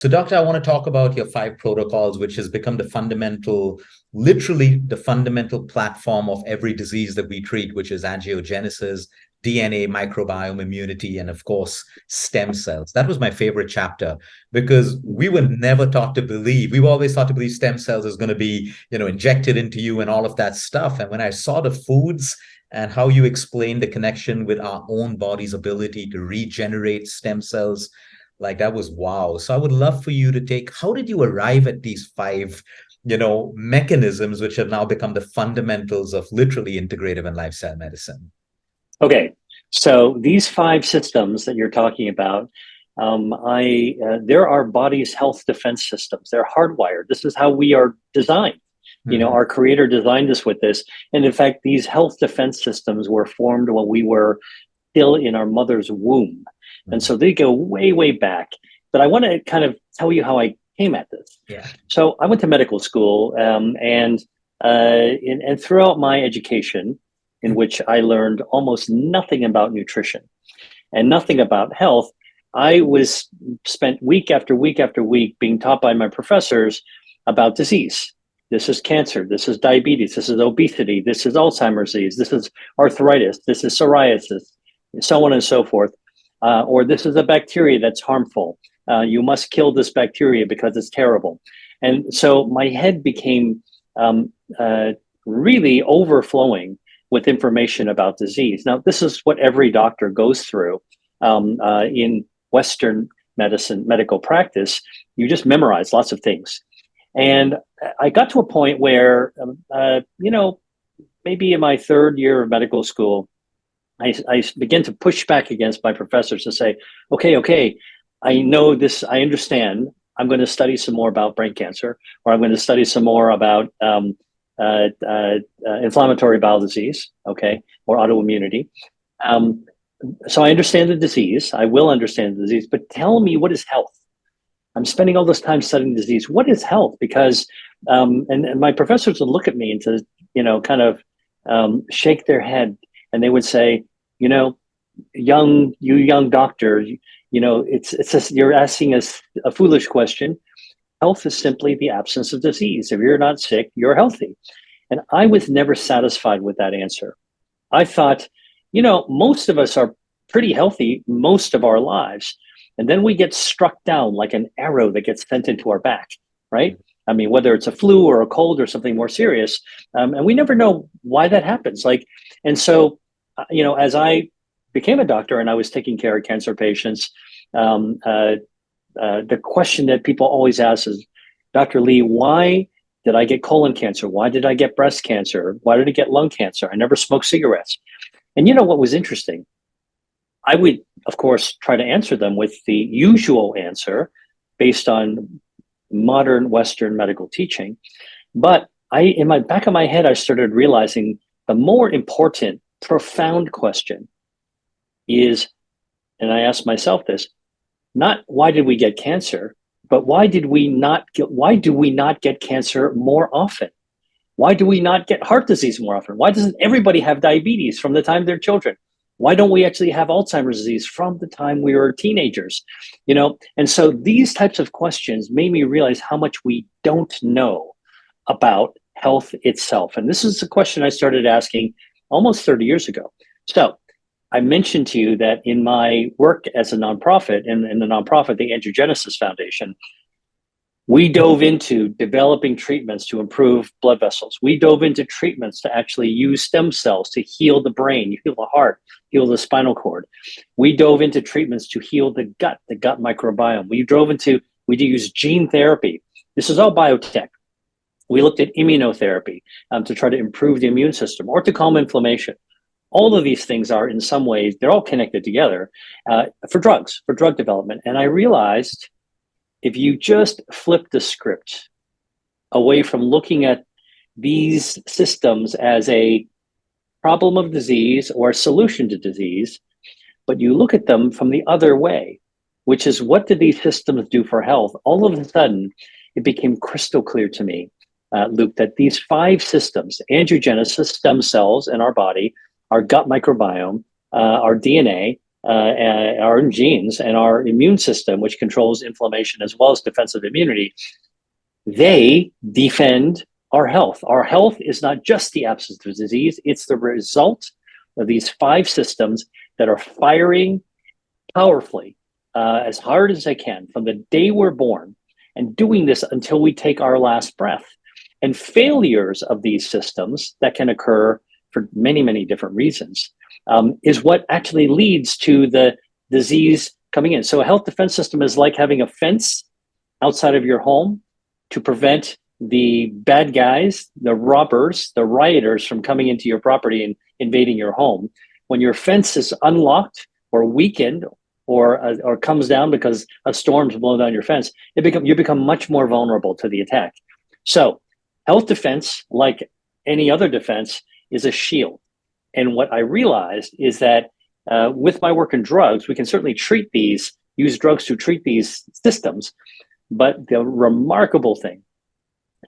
So, Doctor, I want to talk about your five protocols, which has become literally the fundamental platform of every disease that we treat, which is angiogenesis, DNA, microbiome, immunity, and of course, stem cells. That was my favorite chapter because we were never taught to believe, we were always taught to believe stem cells is going to be, injected into you and all of that stuff. And when I saw the foods and how you explained the connection with our own body's ability to regenerate stem cells, like that was wow. So I would love for you to how did you arrive at these five, mechanisms which have now become the fundamentals of literally integrative and lifestyle medicine? Okay, so these five systems that you're talking about, there are body's health defense systems. They're hardwired. This is how we are designed. Our creator designed us with this. And in fact, these health defense systems were formed when we were still in our mother's womb. And so they go way, way back. But I want to kind of tell you how I came at this. Yeah. So I went to medical school, and throughout my education, in which I learned almost nothing about nutrition and nothing about health, I was spent week after week after week being taught by my professors about disease. This is cancer. This is diabetes. This is obesity. This is Alzheimer's disease. This is arthritis. This is psoriasis, and so on and so forth. Or this is a bacteria that's harmful. You must kill this bacteria because it's terrible. And so my head became really overflowing with information about disease. Now, this is what every doctor goes through in Western medicine, medical practice. You just memorize lots of things. And I got to a point where, maybe in my third year of medical school, I began to push back against my professors to say, okay, I know this, I understand. I'm going to study some more about brain cancer, or I'm going to study some more about inflammatory bowel disease, okay, or autoimmunity. So I understand the disease. I will understand the disease, but tell me, what is health? I'm spending all this time studying disease. What is health? Because, and my professors would look at me and to, kind of shake their head, and they would say, young doctor, it's just, you're asking us a foolish question. Health is simply the absence of disease. If you're not sick, you're healthy. And I was never satisfied with that answer. I thought, most of us are pretty healthy most of our lives. And then we get struck down like an arrow that gets sent into our back, right? I mean, whether it's a flu or a cold or something more serious. And we never know why that happens. And so, as I became a doctor and I was taking care of cancer patients, the question that people always ask is, Dr. Lee, why did I get colon cancer? Why did I get breast cancer? Why did I get lung cancer? I never smoked cigarettes. And what was interesting? I would, of course, try to answer them with the usual answer based on modern Western medical teaching. But in my back of my head, I started realizing the more important, profound question is, and I asked myself this, not why did we get cancer, but why do we not get cancer more often? Why do we not get heart disease more often? Why doesn't everybody have diabetes from the time they're children? Why don't we actually have Alzheimer's disease from the time we were teenagers? And so these types of questions made me realize how much we don't know about health itself. And this is a question I started asking almost 30 years ago. So I mentioned to you that in my work as a nonprofit, in the nonprofit, the Angiogenesis Foundation, we dove into developing treatments to improve blood vessels. We dove into treatments to actually use stem cells to heal the brain, heal the heart, heal the spinal cord. We dove into treatments to heal the gut microbiome. We use gene therapy. This is all biotech. We looked at immunotherapy to try to improve the immune system or to calm inflammation. All of these things are, in some ways, they're all connected together for drug development. And I realized if you just flip the script away from looking at these systems as a problem of disease or a solution to disease, but you look at them from the other way, which is, what do these systems do for health? All of a sudden, it became crystal clear to me, Luke, that these five systems, angiogenesis, stem cells in our body, our gut microbiome, our DNA, our own genes and our immune system, which controls inflammation as well as defensive immunity, they defend our health. Our health is not just the absence of disease, it's the result of these 5 systems that are firing powerfully as hard as they can from the day we're born and doing this until we take our last breath. And failures of these systems that can occur for many, many different reasons is what actually leads to the disease coming in. So a health defense system is like having a fence outside of your home to prevent the bad guys, the robbers, the rioters from coming into your property and invading your home. When your fence is unlocked or weakened or comes down because a storm's blown down your fence, you become much more vulnerable to the attack. So health defense, like any other defense, is a shield. And what I realized is that with my work in drugs, we can certainly use drugs to treat these systems. But the remarkable thing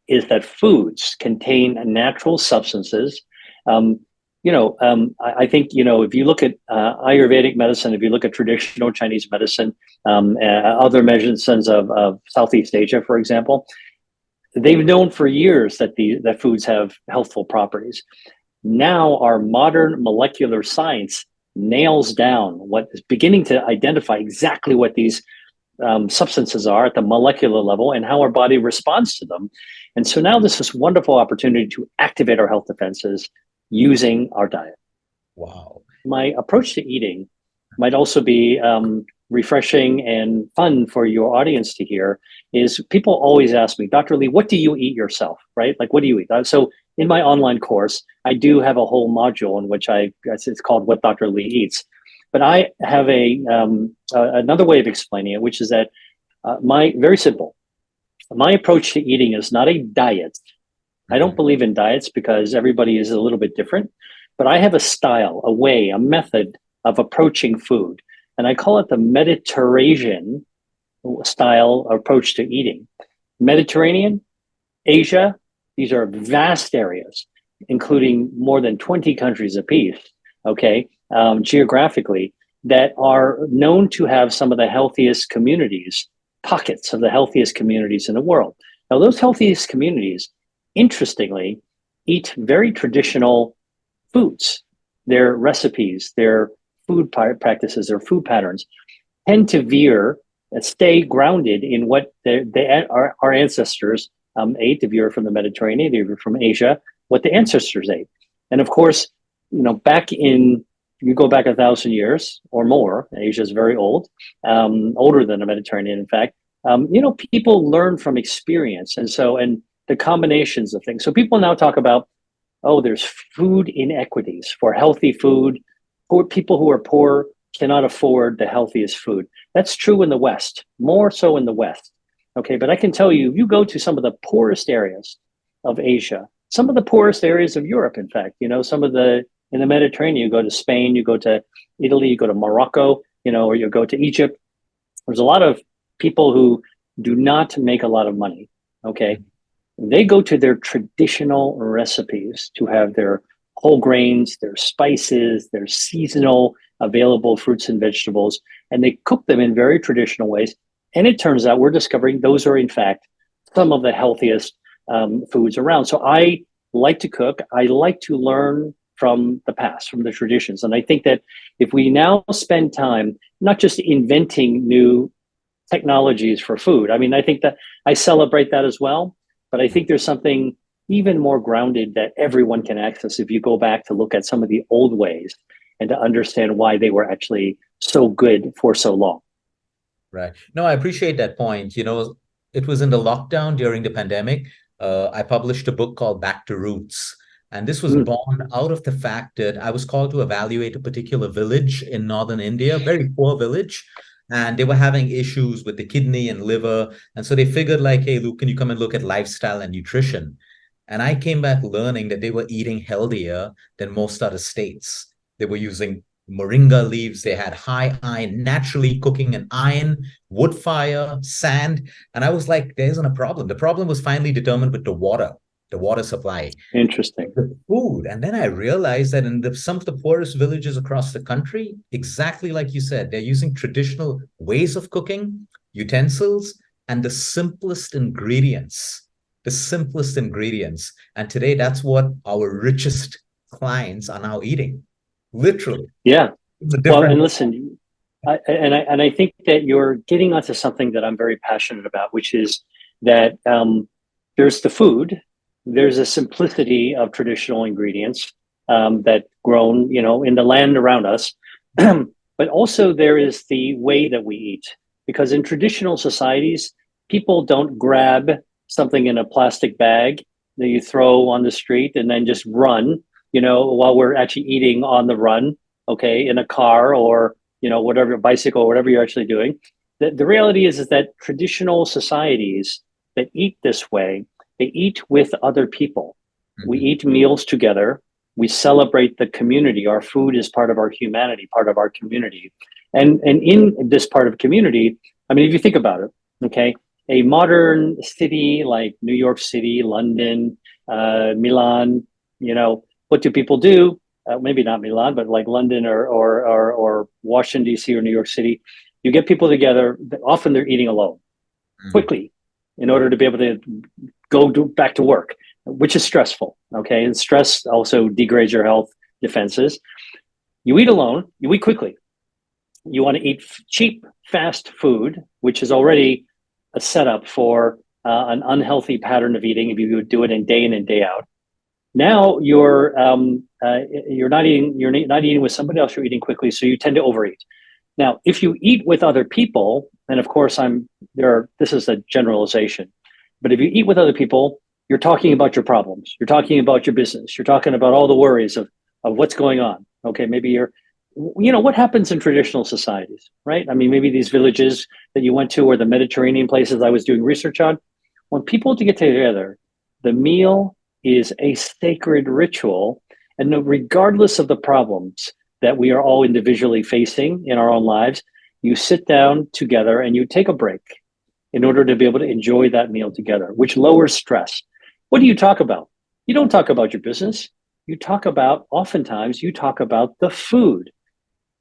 is that foods contain natural substances. I think, if you look at Ayurvedic medicine, if you look at traditional Chinese medicine, other medicines of Southeast Asia, for example, they've known for years that foods have healthful properties. Now our modern molecular science nails down what is beginning to identify exactly what these substances are at the molecular level and how our body responds to them. And so now there's this wonderful opportunity to activate our health defenses using our diet. Wow. My approach to eating might also be refreshing and fun for your audience to hear. Is people always ask me, Dr. Lee, what do you eat yourself, right? Like, what do you eat? So in my online course, I do have a whole module in which it's called What Dr. Lee Eats. But I have another way of explaining it, which is that very simple. My approach to eating is not a diet. I don't believe in diets because everybody is a little bit different, but I have a style, a way, a method of approaching food. And I call it the Mediterranean style approach to eating. Mediterranean, Asia, these are vast areas, including more than 20 countries apiece, okay, geographically, that are known to have some of the healthiest communities, pockets of the healthiest communities in the world. Now, those healthiest communities, interestingly, eat very traditional foods. Their recipes, their food practices, their food patterns tend to stay grounded in what our ancestors ate. If you're from the Mediterranean, if you're from Asia, what the ancestors ate. And of course, you go back 1,000 years or more, Asia is very old, older than the Mediterranean, in fact. People learn from experience. And the combinations of things. So people now talk about, there's food inequities for healthy food. Poor people who are poor cannot afford the healthiest food. That's true in the West, more so in the West. Okay, but I can tell you, you go to some of the poorest areas of Asia, some of the poorest areas of Europe, in fact, in the Mediterranean, you go to Spain, you go to Italy, you go to Morocco, or you go to Egypt. There's a lot of people who do not make a lot of money. Okay. They go to their traditional recipes to have their whole grains, their spices, their seasonal available fruits and vegetables, and they cook them in very traditional ways. And it turns out we're discovering those are, in fact, some of the healthiest foods around. So I like to cook. I like to learn from the past, from the traditions. And I think that if we now spend time not just inventing new technologies for food, I think that I celebrate that as well. But I think there's something even more grounded that everyone can access if you go back to look at some of the old ways and to understand why they were actually so good for so long. Right. No, I appreciate that point. It was in the lockdown during the pandemic. I published a book called Back to Roots. And this was born out of the fact that I was called to evaluate a particular village in northern India, very poor village. And they were having issues with the kidney and liver. And so they figured like, hey, Luke, can you come and look at lifestyle and nutrition? And I came back learning that they were eating healthier than most other states. They were using moringa leaves. They had high iron, naturally cooking in iron, wood fire, sand. And I was like, there isn't a problem. The problem was finally determined with the water. the water supply, Interesting. the food. And then I realized that in some of the poorest villages across the country, exactly like you said, they're using traditional ways of cooking, utensils, and the simplest ingredients. The simplest ingredients. And today, that's what our richest clients are now eating. Literally. Yeah. It's a Well, and different. listen, I think that you're getting onto something that I'm very passionate about, which is that there's the food, there's a simplicity of traditional ingredients that grown, in the land around us, but also there is the way that we eat. Because in traditional societies, people don't grab something in a plastic bag that you throw on the street and then just run, while we're actually eating on the run, okay, in a car or whatever, bicycle, whatever you're actually doing. The reality is that traditional societies that eat this way, they eat with other people. We eat meals together. We celebrate the community. Our food is part of our humanity, part of our community. And in this part of community, I mean, if you think about it, okay, a modern city like New York City, London, Milan, what do people do? Maybe not Milan, but like London or Washington, D.C. or New York City, you get people together. Often they're eating alone quickly in order to be able to back to work, which is stressful. Okay. And stress also degrades your health defenses. You eat alone, you eat quickly. You want to eat cheap, fast food, which is already a setup for an unhealthy pattern of eating if you would do it in and day out. Now you're not eating with somebody else. You're eating quickly, so you tend to overeat. Now, if you eat with other people, and of course, this is a generalization, but if you eat with other people, you're talking about your problems. You're talking about your business. You're talking about all the worries of what's going on. Okay, maybe what happens in traditional societies, right? I mean, maybe these villages that you went to or the Mediterranean places I was doing research on, when people get together, the meal is a sacred ritual. And regardless of the problems that we are all individually facing in our own lives, you sit down together and you take a break in order to be able to enjoy that meal together, which lowers stress. What do you talk about? You don't talk about your business. Oftentimes you talk about the food.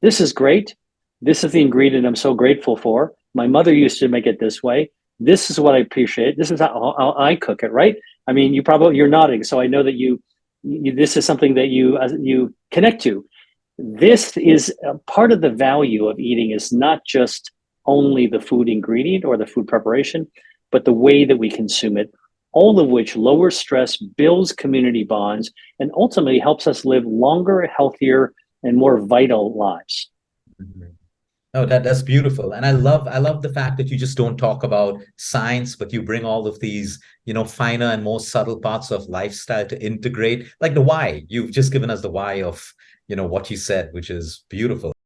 This is great. This is the ingredient I'm so grateful for. My mother used to make it this way. This is what I appreciate. This is how I cook it, right? I mean, you're nodding, so I know that this is something that you connect to. This is part of the value of eating is not just only the food ingredient or the food preparation, but the way that we consume it, all of which lowers stress, builds community bonds, and ultimately helps us live longer, healthier, and more vital lives. Oh, that's beautiful. And I love the fact that you just don't talk about science, but you bring all of these, finer and more subtle parts of lifestyle to integrate, like the why. You've just given us the why of, what you said, which is beautiful.